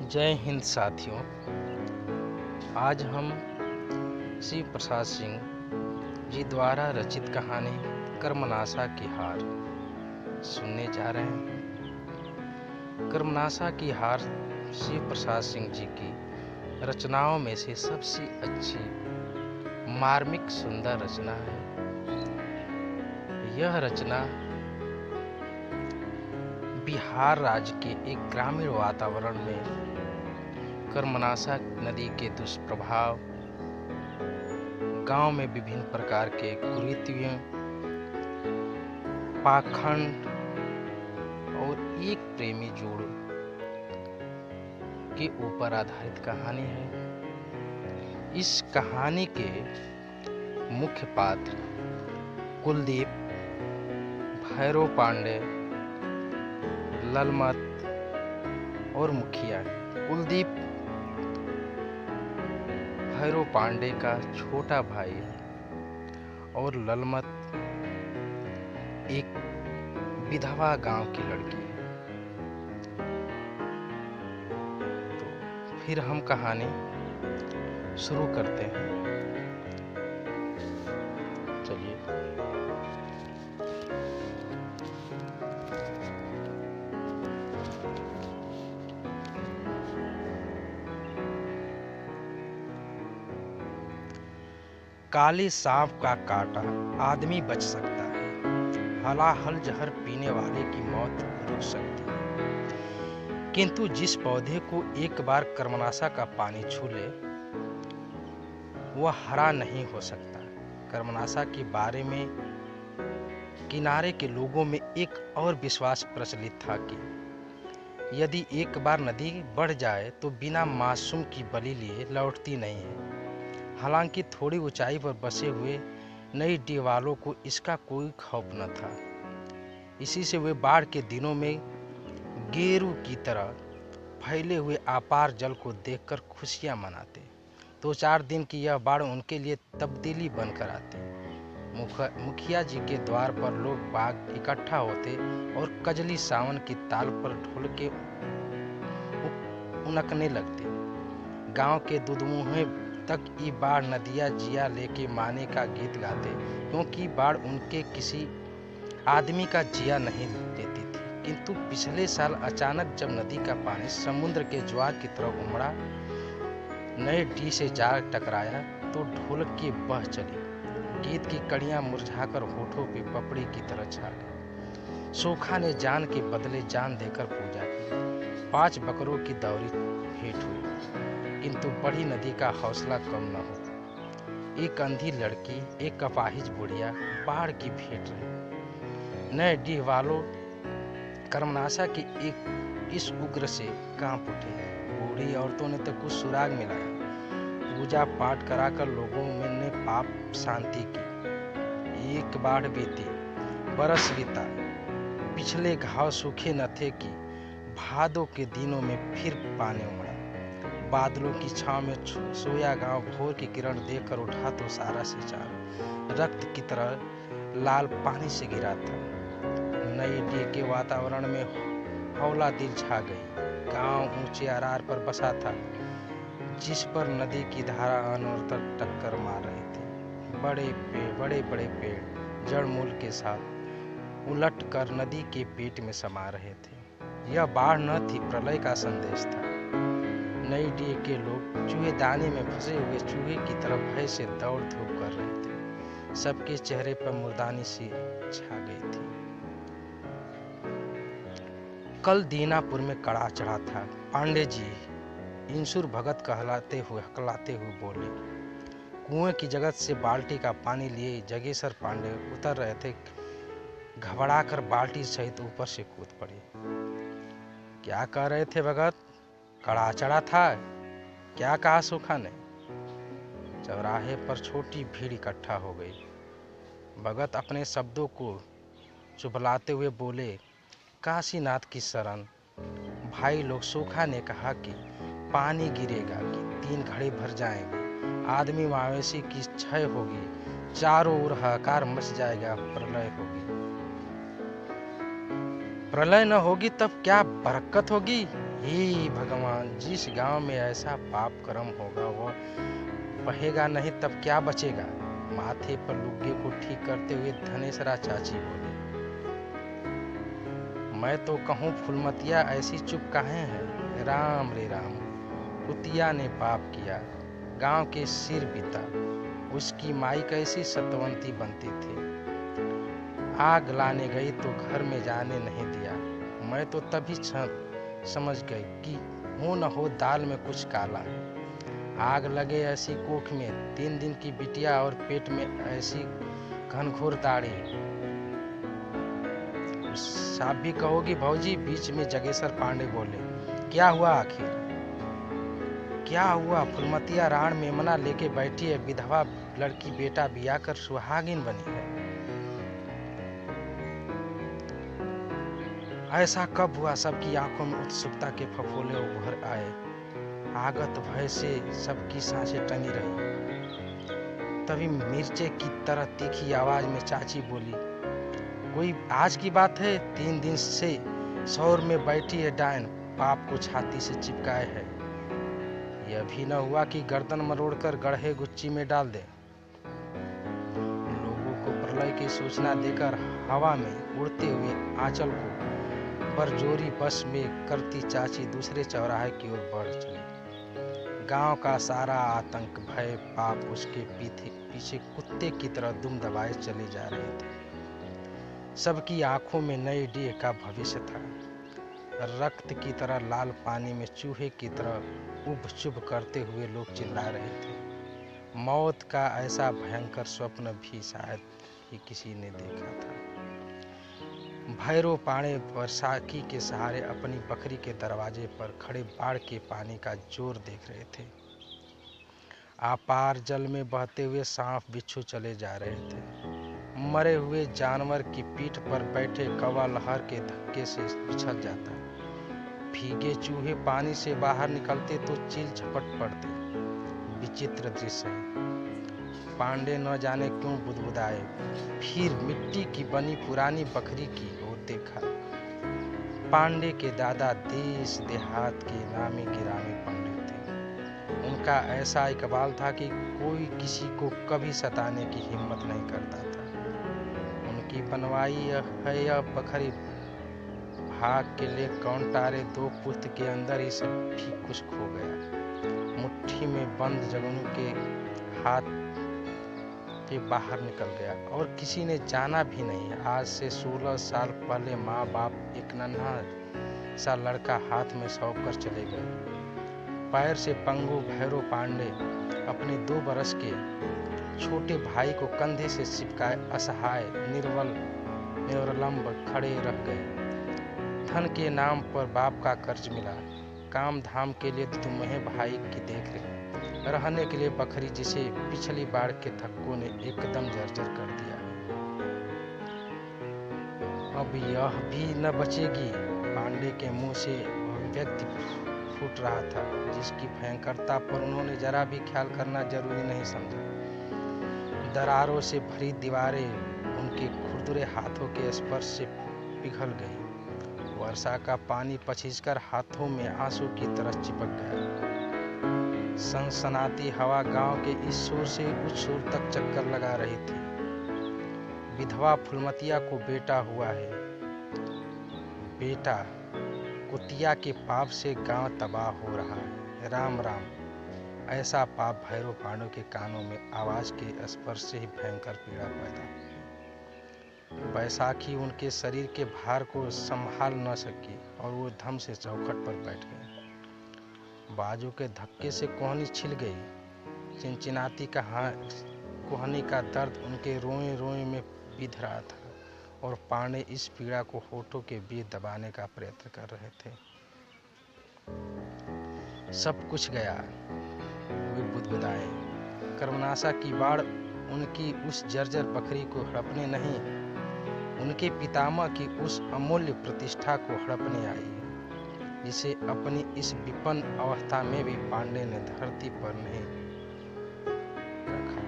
जय हिंद साथियों। आज हम शिव प्रसाद सिंह जी द्वारा रचित कहानी कर्मनाशा की हार सुनने जा रहे हैं। कर्मनाशा की हार शिव प्रसाद सिंह जी की रचनाओं में से सबसे अच्छी मार्मिक सुंदर रचना है। यह रचना बिहार राज्य के एक ग्रामीण वातावरण में कर्मनाशा नदी के दुष्प्रभाव, गांव में विभिन्न प्रकार के कुरीतियों, पाखंड और एक प्रेमी जोड़ के ऊपर आधारित कहानी है। इस कहानी के मुख्य पात्र कुलदीप, भैरव पांडे, ललमत और मुखिया। कुलदीप भैरव पांडे का छोटा भाई है और ललमत एक विधवा गांव की लड़की है। तो फिर हम कहानी शुरू करते हैं। चलिए। काले सांप का काटा आदमी बच सकता है, हलाहल जहर पीने वाले की मौत रुक सकती है, किंतु जिस पौधे को एक बार कर्मनाशा का पानी छू ले वह हरा नहीं हो सकता। कर्मनाशा के बारे में किनारे के लोगों में एक और विश्वास प्रचलित था कि यदि एक बार नदी बढ़ जाए तो बिना मासूम की बलि लिए लौटती नहीं है। हालांकि थोड़ी ऊंचाई पर बसे हुए नई डीह वालों को इसका कोई खौफ न था। इसी से वे बाढ़ के दिनों में गेरू की तरह फैले हुए अपार जल को देखकर खुशियां मनाते। 2-4 दिन की यह बाढ़ उनके लिए तब्दीली बनकर आती। मुखिया जी के द्वार पर लोग बाग इकट्ठा होते और कजली सावन की ताल पर ढोल के उनकने लगते। गांव के दुधमुहे तक ई बाढ़ नदिया जिया लेके माने का गीत गाते, क्योंकि बाढ़ उनके किसी आदमी का जिया नहीं लेती थी। किंतु पिछले साल अचानक जब नदी का पानी समुद्र के ज्वार की तरफ उमड़ा, नए डी से जा टकराया तो ढोलक की बह चली। गीत की कड़ियां मुरझाकर होठों पे पपड़ी की तरह छा गई। सोखा ने जान के बदले जान देकर पूजा की। 5 बकरों की दौरी भेंट हुई, किंतु बड़ी नदी का हौसला कम न हो। एक अंधी लड़की, एक अपाहिज बुढ़िया बाढ़ की भेंट रही। नए डीह वालों कर्मनाशा की एक इस उग्र से कांप उठे। बूढ़ी औरतों ने तो कुछ सुराग मिलाया। पूजा पाठ कराकर लोगों ने पाप शांति की। एक बाढ़ बीती, बरस बीता, पिछले घाव सूखे न थे कि भादों के दिनों में फिर पानी उमड़ा। बादलों की छांव में सोया गांव भोर की किरण देखकर उठा तो सारा से चार रक्त की तरह लाल पानी से गिरा था। नई डीह के वातावरण में हौला दिल छा गई। गांव ऊंचे अरार पर बसा था, जिस पर नदी की धारा अनवरत टक्कर मार रही थी। बड़े बड़े पेड़ जड़ मूल के साथ उलट कर नदी के पेट में समा रहे थे। यह बाढ़ न थी, प्रलय का संदेश था। नई डीह के लोग चूहेदानी में फंसे हुए चूहे की तरह भय से दौड़ धूप कर रहे थे। सबके चेहरे पर मुर्दानी सी छा गई थी। कल दीनापुर में कड़ा चढ़ा था। पांडे जी इंसुर भगत कहलाते हुए हकलाते हुए बोले। कुएं की जगत से बाल्टी का पानी लिए जगेश्वर पांडे उतर रहे थे। घबराकर बाल्टी सहित ऊपर से कूद पड़े। क्या कह रहे थे भगत? कड़ा चढ़ा था? क्या कहा सूखा ने? चौराहे पर छोटी भीड़ इकट्ठा हो गई। भगत अपने शब्दों को चुभलाते हुए बोले, काशीनाथ की शरण। भाई लोग, सूखा ने कहा कि पानी गिरेगा कि 3 घड़े भर जाएंगे, आदमी मवेशी की क्षय होगी, चारों ओर हाहाकार मच जाएगा, प्रलय होगी। प्रलय न होगी तब क्या बरकत होगी, हे भगवान, जिस गांव में ऐसा पाप कर्म होगा वह बहेगा नहीं तब क्या बचेगा। माथे पर लुग्गे को ठीक करते हुए धनेसरा चाची बोले। मैं तो कहूँ फुलमतिया ऐसी चुप काहे है। राम रे राम, कुतिया ने पाप किया, गांव के सिर बीता। उसकी माई कैसी सतवंती बनती थी, आग लाने गई तो घर में जाने नहीं दिया। मैं तो तभी समझ गई कि हो न हो दाल में कुछ काला। आग लगे ऐसी कोख में 3 दिन की बिटिया और पेट में ऐसी घनघोर दाढ़ी। साहब भी कहोगी भौजी। बीच में जगेसर पांडे बोले। क्या हुआ आखिर, क्या हुआ। फुलमतिया राण मेमना लेके बैठी है, विधवा लड़की बेटा बिया कर सुहागिन बनी है। ऐसा कब हुआ। सबकी आंखों में उत्सुकता के फफोले उभर आए। आगत भय से सबकी सांसें टंगी रही। तभी मिर्चे की तरह तीखी आवाज में चाची बोली, कोई आज की बात है। 3 दिन से शौर में बैठी है डायन, पाप को छाती से चिपकाए है। यह भी न हुआ कि गर्दन मरोड़कर गढ़े गुच्ची में डाल दे। लोगों को प्रलय की सूचना देकर हवा में उड़ते हुए आंचल को बरजोरी बस में करती चाची दूसरे चौराहे की ओर बढ़ चली। गांव का सारा आतंक, भय, पाप उसके पीछे कुत्ते की तरह दुम दबाए चले जा रहे थे। सबकी आंखों में नए डे का भविष्य था। रक्त की तरह लाल पानी में चूहे की तरह उब चुब करते हुए लोग चिल्ला रहे थे। मौत का ऐसा भयंकर स्वप्न भी शायद ही किसी ने देखा था। भैरो पाणे बरसाती के सहारे अपनी बकरी के दरवाजे पर खड़े बाढ़ के पानी का जोर देख रहे थे। अपार जल में बहते हुए सांप बिच्छू चले जा रहे थे। मरे हुए जानवर की पीठ पर बैठे कौवा लहर के धक्के से पिछल जाता। भीगे चूहे पानी से बाहर निकलते तो चील झपट पड़ते। विचित्र दृश्य है। पांडे न जाने क्यों बुदबुदाए। फिर मिट्टी की बनी पुरानी बकरी की ओर देखा। पांडे के दादा देश देहात के नामी गिरामी पंडित थे। उनका ऐसा इकबाल था कि कोई किसी को कभी सताने की हिम्मत नहीं करता था। उनकी बनवाई है यह बकरी भाग के लिए कौन टारे। 2 पुस्त के अंदर ही सब भी कुछ खो गया। मुट्ठी में बंद जगनू के हाथ के बाहर निकल गया और किसी ने जाना भी नहीं। आज से 16 साल पहले माँ बाप एक नन्हा सा लड़का हाथ में सौंप कर चले गए। पैर से पंगु भैरो पांडे अपने 2 बरस के छोटे भाई को कंधे से चिपकाए असहाय निरलंब खड़े रह गए। धन के नाम पर बाप का कर्ज मिला। काम धाम के लिए तुम्हें भाई की देख रेख, रहने के लिए बकरी जिसे पिछली बार के धक्कों ने एकदम जर्जर कर दिया। अब यह भी न बचेगी। पांडे के मुंह से अभिव्यक्ति फूट रहा था, जिसकी भयंकरता पर उन्होंने जरा भी ख्याल करना जरूरी नहीं समझा। दरारों से भरी दीवारें उनके खुरदुरे हाथों के स्पर्श से पिघल गई। वर्षा का पानी पछिसकर हाथों में आंसू की तरह चिपक गया। सनसनाती हवा गांव के इस छोर से उस छोर तक चक्कर लगा रही थी। विधवा फुलमतिया को बेटा हुआ है। बेटा, कुतिया के पाप से गांव तबाह हो रहा है। राम राम। ऐसा पाप भैरव पांडु के कानों में आवाज के स्पर्श से ही भयंकर पीड़ा पैदा हुई। बैसाखी उनके शरीर के भार को संभाल न सकी और वो धम से चौखट पर बैठ गए। बाजू के धक्के से कोहनी छिल गई। चिनचिनाती कोहनी का दर्द उनके रोए रोए में बिध रहा था और पांडे इस पीड़ा को होठों के बीच दबाने का प्रयत्न कर रहे थे। सब कुछ गया, वे बुदबुदाए। कर्मनाशा की बाढ़ उनकी उस जर्जर बकरी को हड़पने नहीं, उनके पितामह की उस अमूल्य प्रतिष्ठा को हड़पने आई, जिसे अपनी इस विपन्न अवस्था में भी पांडे ने धरती पर नहीं रखा।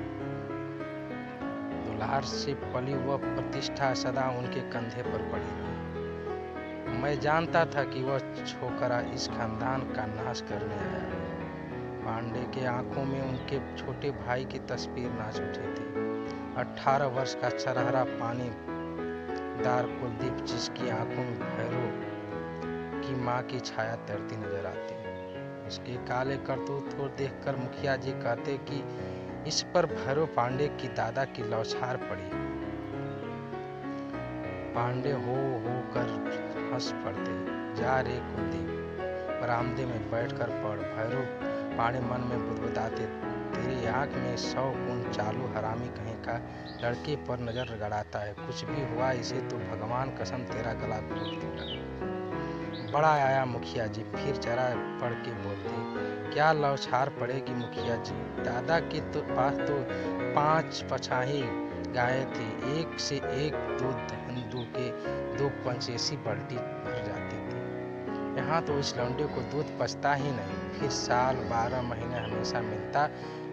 दुलार से पली वह प्रतिष्ठा सदा उनके कंधे पर पड़ी रही। मैं जानता था कि वह छोकरा इस खानदान का नाश करने आया है। पांडे के आंखों में उनके छोटे भाई की तस्वीर नाच उठी थी। 18 वर्ष का छरहरा पानी दार कुलदीप, जिसकी आंखों में भैरव की मां की छाया तैरती नजर आती। उसके काले करतूत को देखकर मुखिया जी कहते कि इस पर भैरव पांडे की दादा की लौछार पड़ी। पांडे हो कर हंस पड़ते। जा रे कुलदीप, बरामदे में बैठकर पढ़। भैरव पांडे मन में बुदबुदाते, तेरी आंख में 100 गुण चालू हरामी कहीं का लड़के पर नजर गड़ाता है। कुछ भी हुआ इसे तो भगवान कसम तेरा गला घोट दूंगा। बड़ा आया मुखिया जी, फिर जरा पढ़ के बोलते। क्या लौछार पड़ेगी मुखिया जी, दादा के तो पास तो 5 पछाही गायें थी, एक से एक दूध हिंदू के 2 पंचेसी बाल्टी भर जाती थी। यहाँ तो इस लौंडे को दूध पचता ही नहीं, फिर साल 12 महीने हमेशा मिलता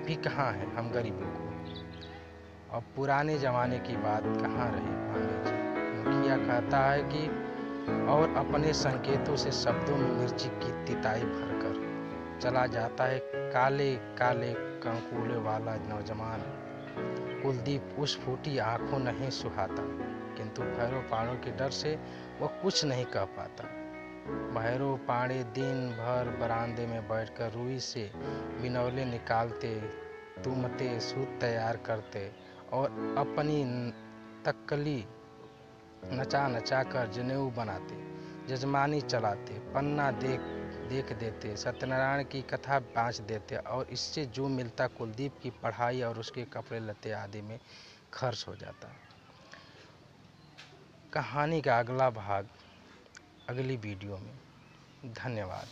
भी कहाँ है हम गरीबों को। अब पुराने जमाने की बात कहाँ रही पांडे जी, मुखिया कहता है कि और अपने संकेतों से शब्दों में मिर्ची की तिताई भरकर चला जाता है काले काले कंकुले वाला नौजवान। कुलदीप उस फूटी आंखों नहीं सुहाता, किंतु भैरव पांडे के डर से वह कुछ नहीं कह पाता। भैरव पांडे दिन भर बरामदे में बैठकर रुई से बिनौले निकालते, तुमते सूत तैयार करते और अपनी तक्कली नचा नचा कर जनेऊ बनाते, जजमानी चलाते, पन्ना देख देते, सत्यनारायण की कथा बाँच देते और इससे जो मिलता कुलदीप की पढ़ाई और उसके कपड़े लत्ते आदि में खर्च हो जाता। कहानी का अगला भाग अगली वीडियो में। धन्यवाद।